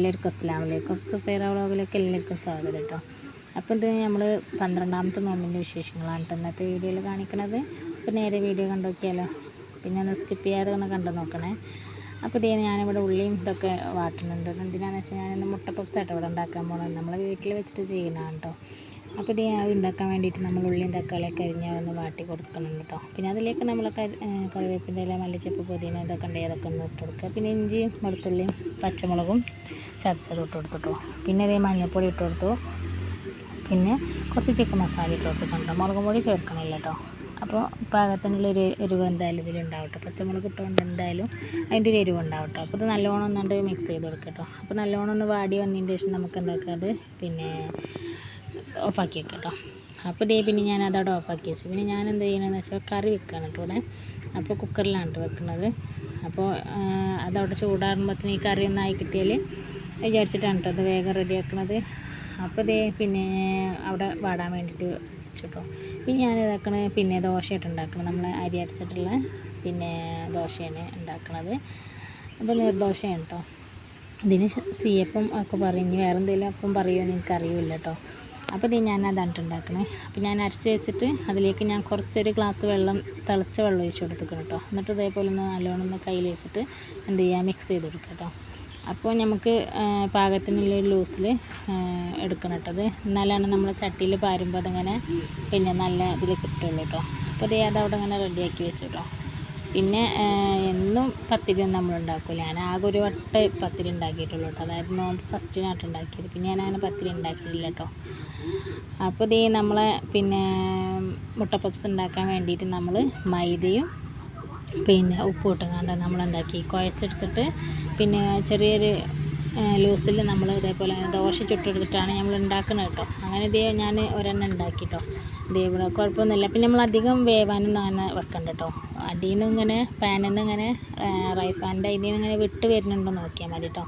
എല്ലാവർക്കും അസ്സലാമു അലൈക്കും. സുഫൈറ വ്ളോഗിലേക്ക് എല്ലാവർക്കും സ്വാഗതം കേട്ടോ. അപ്പോൾ ഇത് നമ്മൾ 12ാമത്തെ നോമ്പിൻ്റെ വിശേഷങ്ങളാണ് കേട്ടോ ഇന്നത്തെ വീഡിയോയിൽ കാണിക്കുന്നത്. അപ്പോൾ നേരെ വീഡിയോ കണ്ടു നോക്കിയാലോ, പിന്നെ ഒന്ന് സ്കിപ്പ് ചെയ്യാതെ ഒന്ന് കണ്ടു നോക്കണേ. അപ്പോൾ ഇതേ ഞാനിവിടെ ഉള്ളിയും ഇതൊക്കെ വാട്ടുന്നുണ്ട്. എന്തിനാണെന്ന് വെച്ചാൽ ഞാനിന്ന് മുട്ട പപ്സ് ആയിട്ട് ഇവിടെ ഉണ്ടാക്കാൻ പോകുന്നത്. നമ്മൾ വീട്ടിൽ വെച്ചിട്ട് ചെയ്യുന്നതാണ് കേട്ടോ. അപ്പോൾ ഇത് ഉണ്ടാക്കാൻ വേണ്ടിയിട്ട് നമ്മൾ ഉള്ളിയും തക്കാളിയൊക്കെ അരിഞ്ഞ് ഒന്ന് വാട്ടി കൊടുക്കുന്നുണ്ട് കേട്ടോ. പിന്നെ അതിലേക്ക് നമ്മൾ കറിവേപ്പിൻ്റെ ഇല, മല്ലിച്ചപ്പ്, പുതിന ഇതൊക്കെ ഉണ്ടെങ്കിൽ അതൊക്കെ ഒന്ന് ഇട്ട് കൊടുക്കുക. പിന്നെ ഇഞ്ചിയും വെളുത്തുള്ളിയും പച്ചമുളകും ചതച്ചത് ഇട്ട് കൊടുത്തിട്ടോ. പിന്നെ ഇതേ മഞ്ഞൾപ്പൊടി ഇട്ട് കൊടുത്തു. പിന്നെ കുറച്ച് ചിക്കൻ മസാല ഇട്ട് കൊടുത്തിട്ടുണ്ട്. മുളക് പൊടി ചേർക്കണില്ല കേട്ടോ. അപ്പോൾ പാകത്തിനുള്ളൊരു എരിവ് എന്തായാലും ഇതിലുണ്ടാവട്ടെ. പച്ചമുളക് ഇട്ടുകൊണ്ട് എന്തായാലും അതിൻ്റെ ഒരു എരിവ് ഉണ്ടാവട്ടെ. അപ്പോൾ ഇത് നല്ലോണം ഒന്നുകൊണ്ട് മിക്സ് ചെയ്ത് കൊടുക്കുക കേട്ടോ. അപ്പോൾ നല്ലോണം ഒന്ന് വാടി വന്നതിന് ശേഷം നമുക്ക് എന്താക്കുക, അത് പിന്നെ ഓഫാക്കി വെക്കാം കേട്ടോ. അപ്പോൾ ഇതേ പിന്നെ ഞാൻ അതവിടെ ഓഫാക്കി വെച്ചു. പിന്നെ ഞാൻ എന്ത് ചെയ്യണമെന്ന് വെച്ചാൽ കറി വെക്കുകയാണ് കേട്ടോ ഇവിടെ. അപ്പോൾ കുക്കറിലാണ് വെക്കുന്നത്. അപ്പോൾ അതവിടെ ചൂടാറുമ്പോഴത്തേന് ഈ കറി ഒന്നായി കിട്ടിയാൽ വിചാരിച്ചിട്ടാണ് കേട്ടോ അത് വേഗം റെഡിയാക്കുന്നത്. അപ്പോൾ ഇതേ പിന്നെ അവിടെ വാടാൻ വേണ്ടിയിട്ട് വെച്ചു കേട്ടോ. പിന്നെ ഞാൻ ഇതാക്കണത് പിന്നെ ദോശയായിട്ട് ഉണ്ടാക്കണം. നമ്മൾ അരി അരച്ചിട്ടുള്ള പിന്നെ ദോശയാണ് ഉണ്ടാക്കുന്നത്. അപ്പോൾ നീർദോശയാണ് കേട്ടോ. ഇതിന് സീയപ്പം ഒക്കെ പറയും, ഇനി വേറെ എന്തെങ്കിലും അപ്പം പറയുമെന്ന് എനിക്കറിയില്ല കേട്ടോ. അപ്പോൾ ഇത് ഞാൻ അതാണ് ഉണ്ടാക്കണേ. അപ്പോൾ ഞാൻ അരച്ച് വെച്ചിട്ട് അതിലേക്ക് ഞാൻ കുറച്ചൊരു ഗ്ലാസ് വെള്ളം, തിളച്ച വെള്ളം ഒഴിച്ച് കൊടുത്തിക്കണം കേട്ടോ. എന്നിട്ട് ഇതേപോലെ ഒന്ന് നല്ലോണം ഒന്ന് കയ്യിൽ വെച്ചിട്ട് എന്ത് ചെയ്യുക, മിക്സ് ചെയ്ത് കൊടുക്കുക കേട്ടോ. അപ്പോൾ നമുക്ക് പാകത്തിനുള്ള ലൂസിൽ എടുക്കണം കേട്ടോ. അത് എന്നാലാണ് നമ്മൾ ചട്ടിയിൽ പാരുമ്പോൾ അതിങ്ങനെ പിന്നെ നല്ല ഇതിൽ കിട്ടുള്ളൂ കേട്ടോ. അപ്പോൾ അതവിടെ ഇങ്ങനെ റെഡിയാക്കി വെച്ചു കേട്ടോ. പിന്നെ എന്നും പത്തിരി ഒന്നും നമ്മൾ ഉണ്ടാക്കില്ല. ഞാൻ ആകെ ഒരു വട്ടം പത്തിരി ഉണ്ടാക്കിയിട്ടുള്ളൂ കേട്ടോ. അതായത് നോമ്പ് ഫസ്റ്റിനായിട്ട് ഉണ്ടാക്കിയത്. പിന്നെ ഞാൻ അങ്ങനെ പത്തിരി ഉണ്ടാക്കിയിട്ടില്ല കേട്ടോ. അപ്പോൾ ഇതേ നമ്മളെ പിന്നെ മുട്ട പപ്സ് ഉണ്ടാക്കാൻ വേണ്ടിയിട്ട് നമ്മൾ മൈദയും പിന്നെ ഉപ്പ് ഇട്ടുകൊണ്ട് നമ്മളെന്താക്കി കുഴച്ചെടുത്തിട്ട് പിന്നെ ചെറിയൊരു ലൂസിൽ നമ്മൾ ഇതേപോലെ ദോശ ചുട്ടെടുത്തിട്ടാണ് നമ്മൾ ഉണ്ടാക്കുന്നത് കേട്ടോ. അങ്ങനെ ഇതേ ഞാൻ ഒരെണ്ണം ഉണ്ടാക്കി കേട്ടോ. ഇതേപോലെ കുഴപ്പമൊന്നുമില്ല. പിന്നെ നമ്മൾ അധികം വേവാനൊന്നും അങ്ങനെ വെക്കണ്ട കേട്ടോ. അടിയിൽ നിന്ന് ഇങ്ങനെ പാനിൽ നിന്ന് ഇങ്ങനെ റൈഫാൻ്റെ ഇതിൽ നിന്ന് ഇങ്ങനെ വിട്ട് വരുന്നുണ്ടോ നോക്കിയാൽ മതി കേട്ടോ.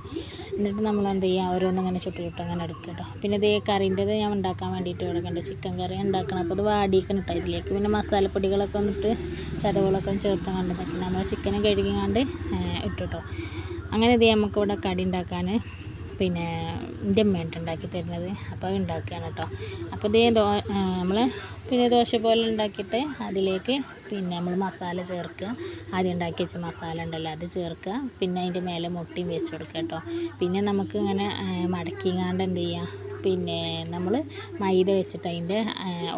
എന്നിട്ട് നമ്മൾ എന്ത് ചെയ്യുക, ഓരോന്നിങ്ങനെ ചുട്ട് അങ്ങനെ എടുക്കുക കേട്ടോ. പിന്നെ ഇതേ കറീൻ്റെത് ഞാൻ ഉണ്ടാക്കാൻ വേണ്ടിയിട്ട് എടുക്കേണ്ട ചിക്കൻ കറി ഉണ്ടാക്കണം. അപ്പോൾ അത് വാടിക്കണം കേട്ടോ. ഇതിലേക്ക് പിന്നെ മസാലപ്പൊടികളൊക്കെ വന്നിട്ട് ചതവുകളൊക്കെ ചേർത്ത് കണ്ടതൊക്കെ നമ്മൾ ചിക്കനും കഴുകിങ്ങാണ്ട് ഇട്ടു കേട്ടോ. അങ്ങനെ ഇത് നമുക്കിവിടെ കടി ഉണ്ടാക്കാൻ പിന്നെ എൻ്റെ അമ്മയാണ് ഉണ്ടാക്കി തരുന്നത്. അപ്പോൾ അത് ഉണ്ടാക്കുകയാണ് കേട്ടോ. അപ്പോൾ ഇതേ നമ്മൾ പിന്നെ ദോശ പോലെ ഉണ്ടാക്കിയിട്ട് അതിലേക്ക് പിന്നെ നമ്മൾ മസാല ചേർക്കുക. ആദ്യം ഉണ്ടാക്കി വെച്ച മസാല ഉണ്ടല്ലോ അത് ചേർക്കുക. പിന്നെ അതിൻ്റെ മേലെ മുട്ടയും വെച്ച് കൊടുക്കുക കേട്ടോ. പിന്നെ നമുക്ക് ഇങ്ങനെ മടക്കിങ്ങാണ്ട് എന്ത് ചെയ്യുക, പിന്നെ നമ്മൾ മൈദ വെച്ചിട്ട് അതിൻ്റെ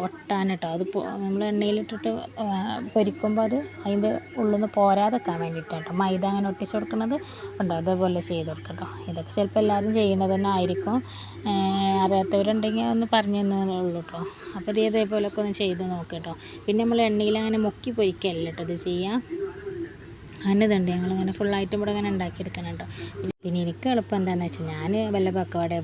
ഒട്ടാൻ കേട്ടോ. അത് നമ്മൾ എണ്ണയിലിട്ടിട്ട് പൊരിക്കുമ്പോൾ അത് അതിൻ്റെ ഉള്ളിൽ നിന്ന് പോരാതെക്കാൻ വേണ്ടിയിട്ടാണ് കേട്ടോ മൈദ അങ്ങനെ ഒട്ടിച്ച് കൊടുക്കുന്നത് ഉണ്ടോ. അതേപോലെ ചെയ്ത് കൊടുക്കുക കേട്ടോ. ഇതൊക്കെ ചിലപ്പോൾ എല്ലാവരും ചെയ്യുന്നത് തന്നെ ആയിരിക്കും. അറിയാത്തവരുണ്ടെങ്കിൽ ഒന്ന് പറഞ്ഞു തന്നേ ഉള്ളൂ കേട്ടോ. അപ്പോൾ ഇതേപോലെയൊക്കെ ഒന്ന് ചെയ്ത് നോക്കുക കേട്ടോ. പിന്നെ നമ്മൾ എണ്ണയിൽ അങ്ങനെ മുക്കി പൊരിക്കല്ല കേട്ടോ ഇത് ചെയ്യാം. അങ്ങനെ ഇതുണ്ട് ഞങ്ങളിങ്ങനെ ഫുള്ളായിട്ടും ഇവിടെ ഇങ്ങനെ ഉണ്ടാക്കിയെടുക്കണം കേട്ടോ. പിന്നെ എനിക്ക് എളുപ്പം എന്താണെന്ന് വെച്ചാൽ ഞാൻ വല്ല പക്കവട,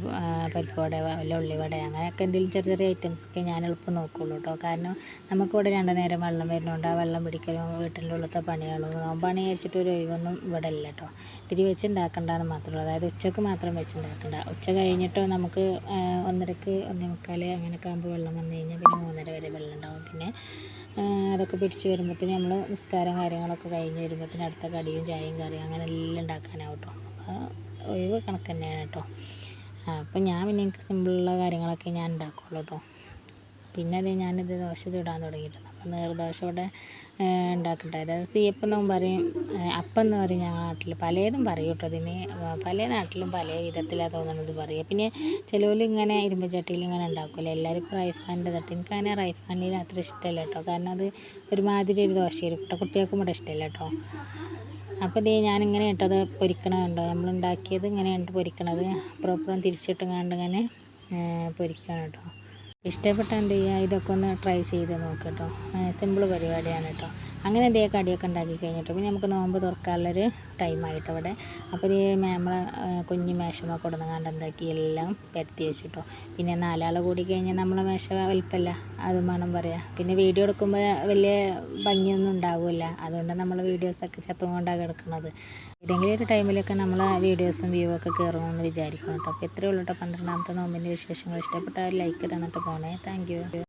പരിപ്പ് വട, വല്ല ഉള്ളിവട അങ്ങനെയൊക്കെ എന്തെങ്കിലും ചെറിയ ചെറിയ ഐറ്റംസൊക്കെ ഞാൻ എളുപ്പം നോക്കുള്ളൂ കേട്ടോ. കാരണം നമുക്കിവിടെ 2 നേരം വെള്ളം വരുന്നുണ്ട്. ആ വെള്ളം പിടിക്കലും വീട്ടിൻ്റെ ഉള്ളത്തെ പണികളും നോമ്പാണി കഴിച്ചിട്ട് ഒരു ഒഴിവൊന്നും ഇവിടെ ഇല്ല കേട്ടോ. ഇത്തിരി വെച്ച് ഉണ്ടാക്കണ്ടെന്ന് മാത്രമേ ഉള്ളൂ. അതായത് ഉച്ചക്ക് മാത്രം വെച്ച് ഉണ്ടാക്കണ്ട. ഉച്ച കഴിഞ്ഞിട്ട് നമുക്ക് 1:30, 1:45 അങ്ങനെയൊക്കെ ആകുമ്പോൾ വെള്ളം വന്നു കഴിഞ്ഞാൽ പിന്നെ 3:30 വരെ വെള്ളം ഉണ്ടാകും. പിന്നെ അതൊക്കെ പിടിച്ച് വരുമ്പോഴത്തേന് നമ്മൾ നിസ്കാരം കാര്യങ്ങളൊക്കെ കഴിഞ്ഞ് വരുമ്പോഴത്തേന് അടുത്ത കടിയും ചായയും കറിയും അങ്ങനെ എല്ലാം ഉണ്ടാക്കാനാവും കേട്ടോ. അപ്പോൾ ഒഴിവ് കണക്ക് തന്നെയാണ് കേട്ടോ. അപ്പം ഞാൻ പിന്നെ എനിക്ക് സിമ്പിളുള്ള കാര്യങ്ങളൊക്കെ ഞാൻ ഉണ്ടാക്കുള്ളൂ കേട്ടോ. പിന്നെ അത് ഞാനിത് ദോശ ചുടാൻ തുടങ്ങിയിട്ടുണ്ട്. അപ്പോൾ നീർദോശ ഇവിടെ ഉണ്ടാക്കട്ടെ. അതായത് സീയപ്പം എന്നും പറയും, അപ്പം എന്ന് പറയും ഞങ്ങളുടെ നാട്ടിൽ. പലതും പറയും കേട്ടോ. അതിന് പല നാട്ടിലും പല വിധത്തിലാണ് തോന്നുന്നത് പറയുക. പിന്നെ ചിലവർ ഇങ്ങനെ ഇരുമ്പ് ചട്ടിയിൽ ഇങ്ങനെ ഉണ്ടാക്കില്ല. എല്ലാവരും ഇപ്പോൾ റൈഫാൻ്റെ തട്ട്. എനിക്കങ്ങനെ റൈഫാനിൽ അത്ര ഇഷ്ടമല്ല കേട്ടോ. കാരണം അത് ഒരുമാതിരി ഒരു ദോശയായിരിക്കും കേട്ടോ. കുട്ടികൾക്കും ഇവിടെ ഇഷ്ടമല്ല കേട്ടോ. അപ്പോൾ ഇതേ ഞാനിങ്ങനെ ഇട്ടത് പൊരിക്കണമുണ്ടോ, നമ്മളുണ്ടാക്കിയത് ഇങ്ങനെയുണ്ട് പൊരിക്കണത്. അപ്പുറം തിരിച്ചിട്ടുങ്ങാണ്ട് ഇങ്ങനെ പൊരിക്കണം കേട്ടോ. ഇഷ്ടപ്പെട്ട എന്ത് ചെയ്യുക, ഇതൊക്കെ ഒന്ന് ട്രൈ ചെയ്ത് നോക്കുക കേട്ടോ. സിമ്പിൾ പരിപാടിയാണ് കേട്ടോ. അങ്ങനെ എന്തെങ്കിലും കടിയൊക്കെ ഉണ്ടാക്കി കഴിഞ്ഞിട്ട് പിന്നെ നമുക്ക് നോമ്പ് തുറക്കാനുള്ളൊരു ടൈമായിട്ട് അവിടെ. അപ്പോൾ ഈ നമ്മളെ കുഞ്ഞ് മേശമ കൊടുങ്ങാണ്ട് എന്താക്കി എല്ലാം പരത്തി വെച്ചിട്ടോ. പിന്നെ 4 ആൾ കൂടി കഴിഞ്ഞാൽ നമ്മളെ മേശ വലിപ്പമല്ല, അതും വേണം പറയാം. പിന്നെ വീഡിയോ എടുക്കുമ്പോൾ വലിയ ഭംഗിയൊന്നും ഉണ്ടാവില്ല. അതുകൊണ്ട് നമ്മൾ വീഡിയോസൊക്കെ ചത്തുകൊണ്ടാണ് കിടക്കുന്നത്. ഏതെങ്കിലും ഒരു ടൈമിലൊക്കെ നമ്മൾ വീഡിയോസും വ്യൂ ഒക്കെ കയറണമെന്ന് വിചാരിക്കണം കേട്ടോ. അപ്പോൾ ഇത്രയേ ഉള്ളൂ കേട്ടോ 12ാമത്തെ നോമ്പിൻ്റെ വിശേഷങ്ങൾ. ഇഷ്ടപ്പെട്ട ലൈക്ക് തന്നിട്ട് പോണേ. Thank you.